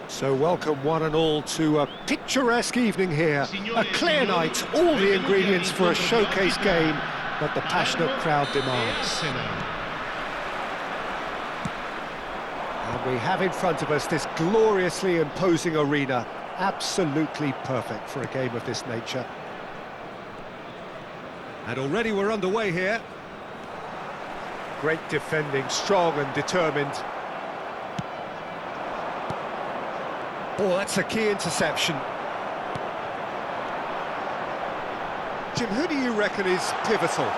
So welcome one and all to a picturesque evening here. A clear night, all the ingredients for a showcase game that the passionate crowd demands. And we have in front of us this gloriously imposing arena, absolutely perfect for a game of this nature. And already we're underway here. Great defending, strong and determined. Oh, that's a key interception. Jim, who do you reckon is pivotal?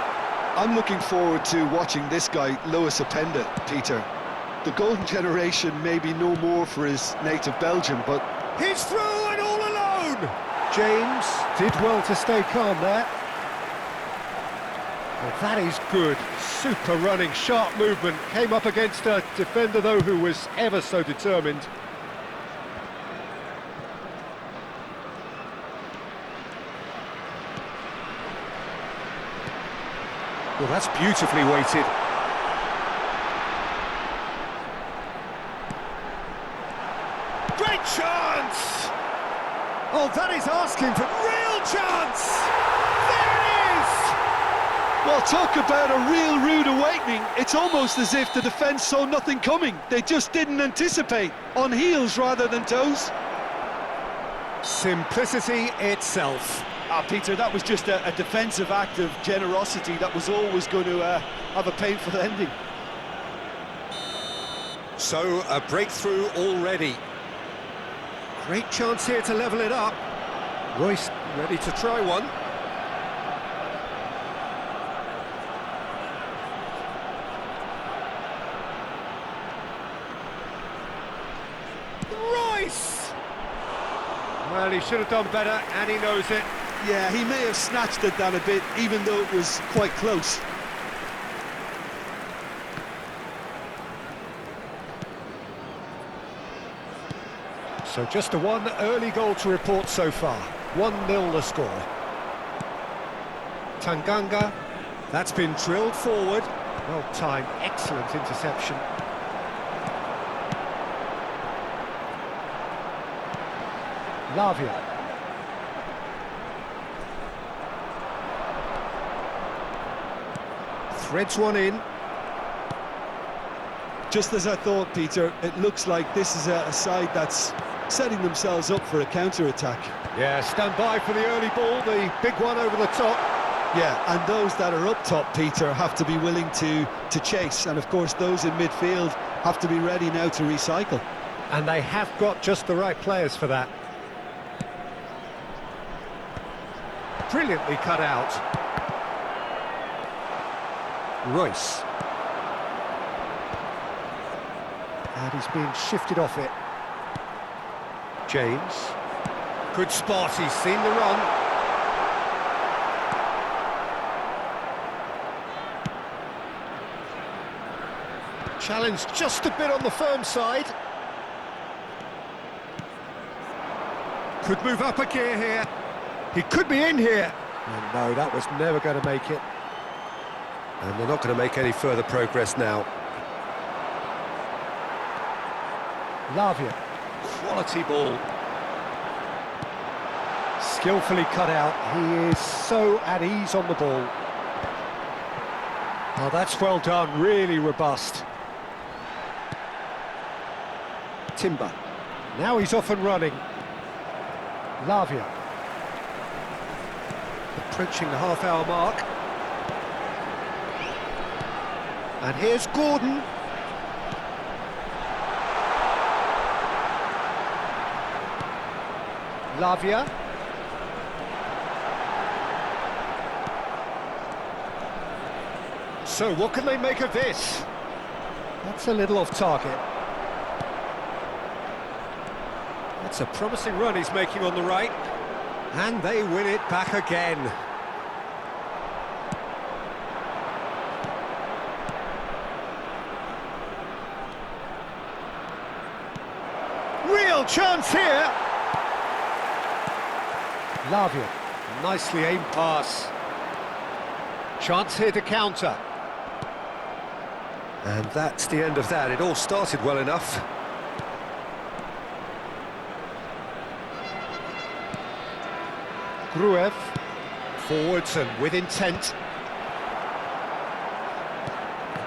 I'm looking forward to watching this guy, Lewis Openda, Peter. The golden generation may be no more for his native Belgium, but... He's through and all alone! James did well to stay calm there. Well, that is good. Super running, sharp movement. Came up against a defender, though, who was ever so determined. Well, that's beautifully weighted. Great chance! Oh, that is asking for real chance! There it is! Well, talk about a real rude awakening. It's almost as if the defence saw nothing coming. They just didn't anticipate. On heels rather than toes. Simplicity itself. Peter, that was just a defensive act of generosity that was always going to have a painful ending. So, a breakthrough already. Great chance here to level it up. Royce ready to try one. Royce! Well, he should have done better, and he knows it. Yeah, he may have snatched it down a bit, even though it was quite close. So just the one early goal to report so far. 1-0 the score. Tanganga, that's been drilled forward. Well timed, excellent interception. Lavia. Threads one in. Just as I thought, Peter, it looks like this is a side that's setting themselves up for a counter-attack. Yeah, stand by for the early ball, the big one over the top. Yeah, and those that are up top, Peter, have to be willing to chase. And, of course, those in midfield have to be ready now to recycle. And they have got just the right players for that. Brilliantly cut out. Royce. And he's being shifted off it. James. Good spot, he's seen the run. Challenge just a bit on the firm side. Could move up a gear here. He could be in here. And no, that was never going to make it. And they're not going to make any further progress now. Lavia. Quality ball. Skillfully cut out. He is so at ease on the ball. Oh, that's well done. Really robust. Timber. Now he's off and running. Lavia. Approaching the half-hour mark. And here's Gordon. Lavia. So what can they make of this? That's a little off target. That's a promising run he's making on the right. And they win it back again. Real chance here. Lavia, nicely aimed pass. Chance here to counter. And that's the end of that. It all started well enough. Gruev. Forwards and with intent.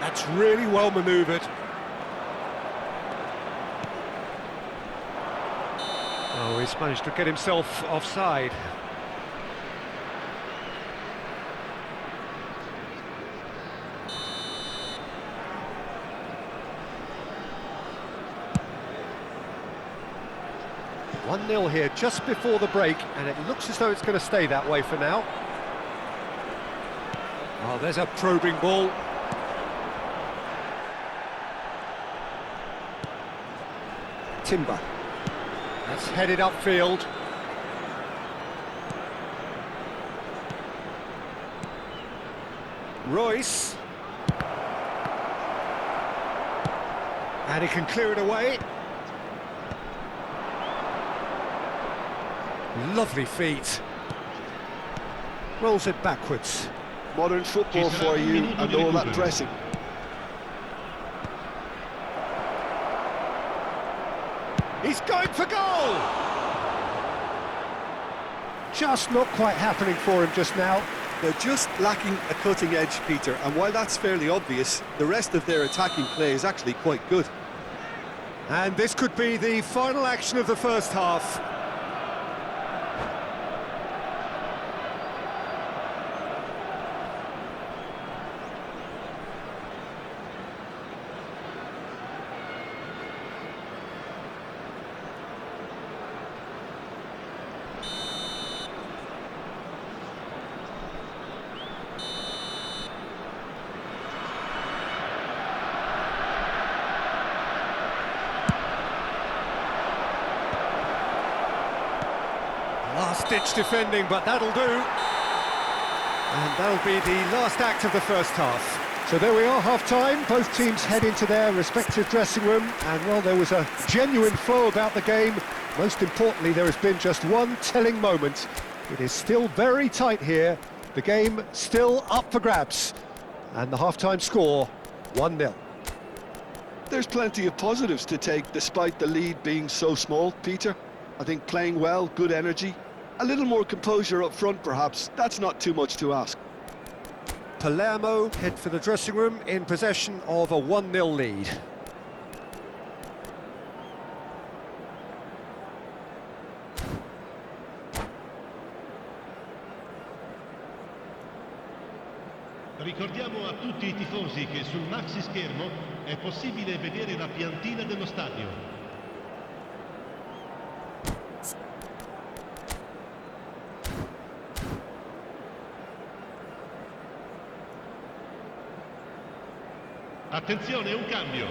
That's really well manoeuvred. Oh, he's managed to get himself offside. One 0 here just before the break, and it looks as though it's going to stay that way for now. Oh, there's a probing ball. Timber. That's headed upfield. Royce. And he can clear it away. Lovely feet. Rolls it backwards. Modern football for you and all that pressing. He's going for goal! Just not quite happening for him just now. They're just lacking a cutting edge, Peter, and while that's fairly obvious, the rest of their attacking play is actually quite good. And this could be the final action of the first half. Last-ditch defending, but that'll do. And that'll be the last act of the first half. So there we are, half-time. Both teams head into their respective dressing room. And, well, there was a genuine flow about the game. Most importantly, there has been just one telling moment. It is still very tight here. The game still up for grabs. And the half-time score, 1-0. There's plenty of positives to take despite the lead being so small, Peter. I think playing well, good energy, a little more composure up front perhaps, that's not too much to ask. Palermo head for the dressing room in possession of a 1-0 lead. Ricordiamo a tutti i tifosi che sul maxi schermo è possibile vedere la piantina dello stadio. Attenzione, un cambio.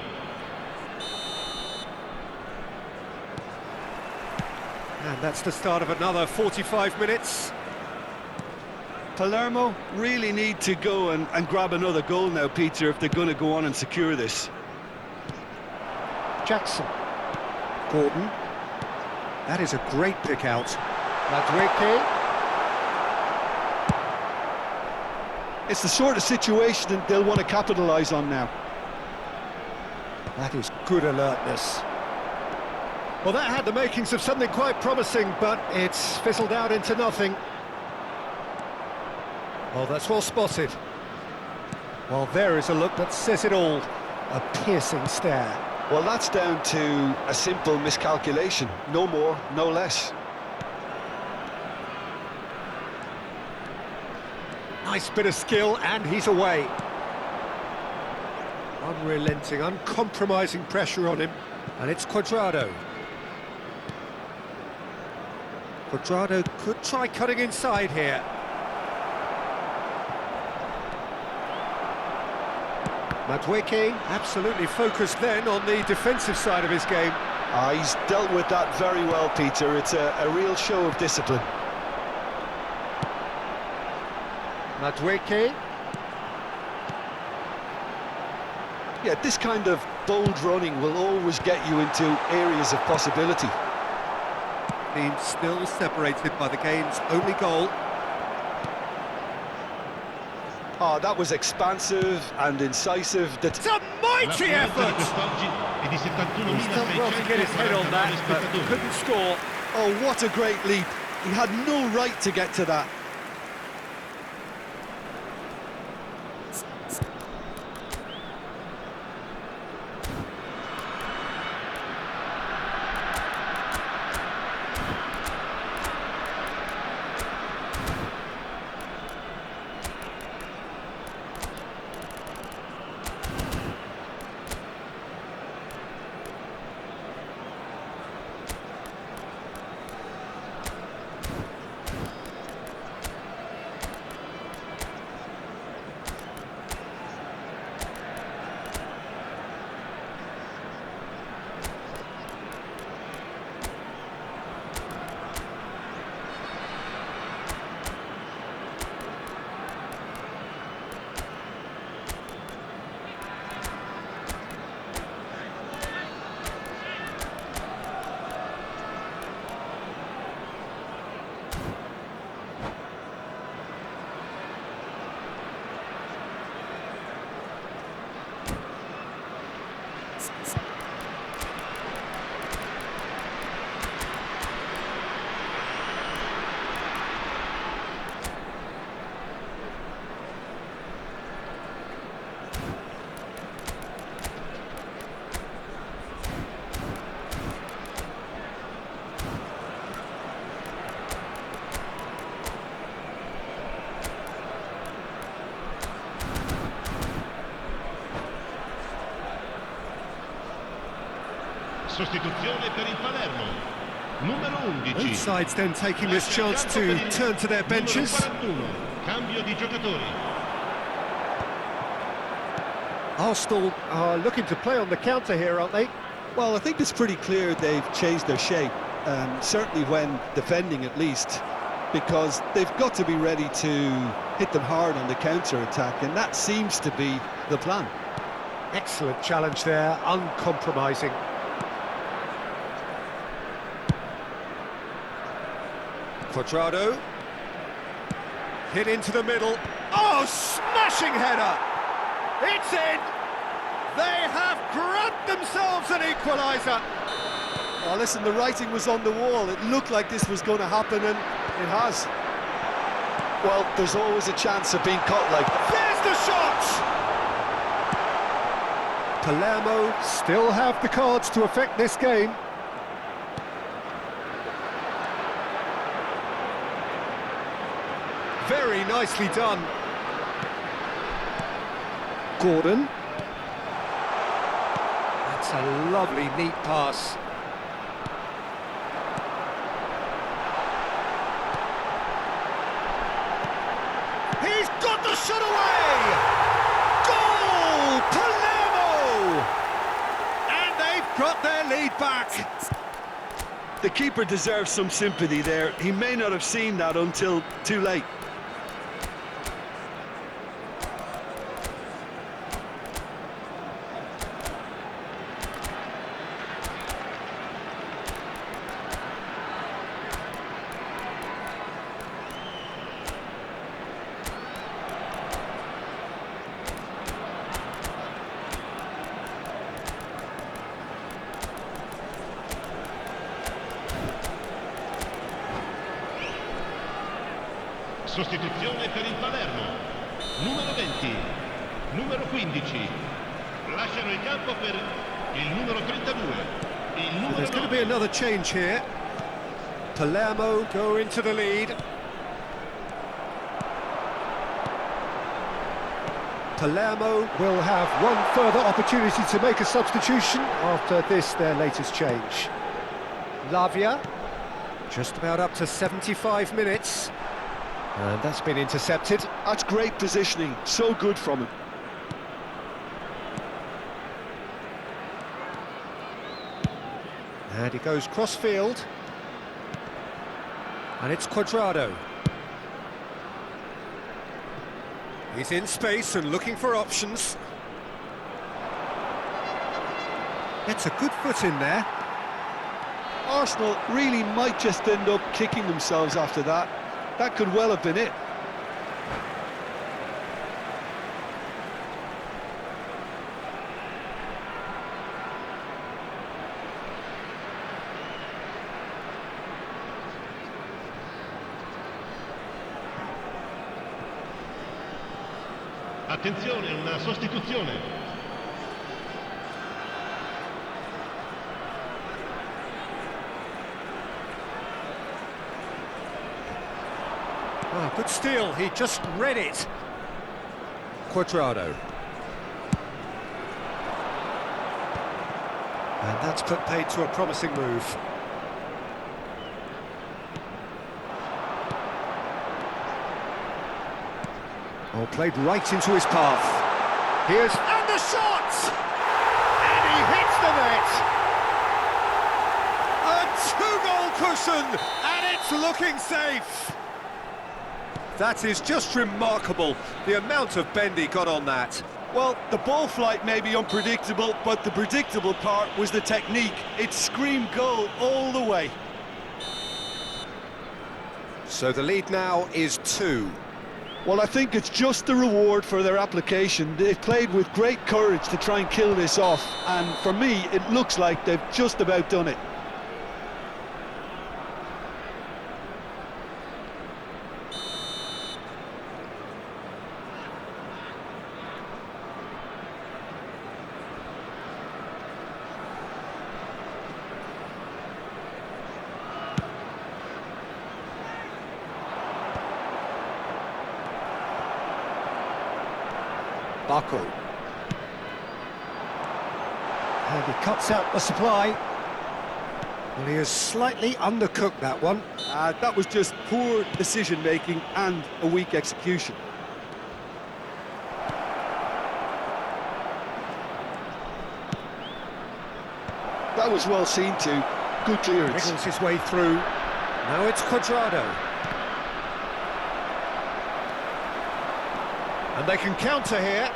And that's the start of another 45 minutes. Palermo really need to go and grab another goal now, Peter, if they're going to go on and secure this. Jackson. Gordon. That is a great pick out. Madwicki. It's the sort of situation that they'll want to capitalise on now. That is good alertness. Well, that had the makings of something quite promising, but it's fizzled out into nothing. Oh, that's well spotted. Well, there is a look that says it all. A piercing stare. Well, that's down to a simple miscalculation. No more, no less. Nice bit of skill, and he's away. Unrelenting, uncompromising pressure on him. And it's Cuadrado. Cuadrado could try cutting inside here. Madwicki absolutely focused then on the defensive side of his game. He's dealt with that very well, Peter. It's a real show of discipline. Madwicki. Yeah, this kind of bold running will always get you into areas of possibility. Team still separated by the game's only goal. Oh, that was expansive and incisive. It's a mighty effort! He's done well to get his head on that, but couldn't score. Oh, what a great leap. He had no right to get to that. Sostituzione per il Palermo. Numero 11. Both sides then taking this chance to turn to their benches. Numero 41. Cambio di giocatori. Arsenal are looking to play on the counter here, aren't they? Well, I think it's pretty clear they've changed their shape, certainly when defending at least, because they've got to be ready to hit them hard on the counter-attack, and that seems to be the plan. Excellent challenge there, uncompromising. Cuadrado. Hit into the middle. Oh, smashing header! It's in! They have grabbed themselves an equaliser! Oh, listen, the writing was on the wall. It looked like this was going to happen, and it has. Well, there's always a chance of being caught like that. There's the shot! Palermo still have the cards to affect this game. Very nicely done. Gordon. That's a lovely, neat pass. He's got the shot away! Goal! Palermo! And they've got their lead back. The keeper deserves some sympathy there. He may not have seen that until too late. Sostituzione per il Palermo. Numero 20. Numero 15. Lasciano il campo per il numero 32. Il numero There's going to be 9. another change here. Palermo go into the lead. Palermo will have one further opportunity to make a substitution after this, their latest change. Lavia, just about up to 75 minutes. And that's been intercepted. That's great positioning. So good from him. And he goes cross-field. And it's Cuadrado. He's in space and looking for options. Gets a good foot in there. Arsenal really might just end up kicking themselves after that. That could well have been it. Attenzione, una sostituzione. Ah, good steal, he just read it. Cuadrado. And that's put paid to a promising move. Oh, played right into his path. Here's... and the shot! And he hits the net! A two-goal cushion, and it's looking safe! That is just remarkable, the amount of bend he got on that. Well, the ball flight may be unpredictable, but the predictable part was the technique. It screamed goal all the way. So the lead now is 2. Well, I think it's just the reward for their application. They've played with great courage to try and kill this off, and for me, it looks like they've just about done it. Baku. And he cuts out the supply. Well, he has slightly undercooked that one. That was just poor decision-making and a weak execution. That was well seen too. Good clearance. Wriggles his way through. Now it's Cuadrado. And they can counter here.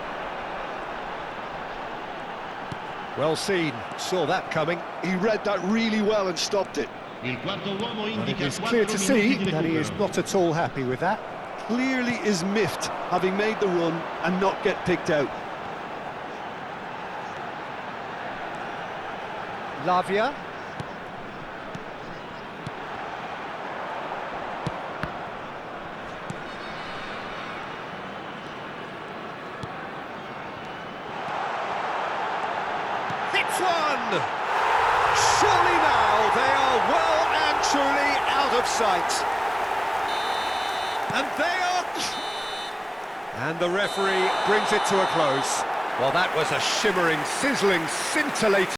Well seen, saw that coming. He read that really well and stopped it. Il quarto uomo And it indica is 4 clear to see minuti di that he is recupero. not at all happy with that. Clearly is miffed, having made the run and not get picked out. Lavia. Hits one! Surely now they are well and truly out of sight. And they are... And the referee brings it to a close. Well, that was a shimmering, sizzling, scintillating...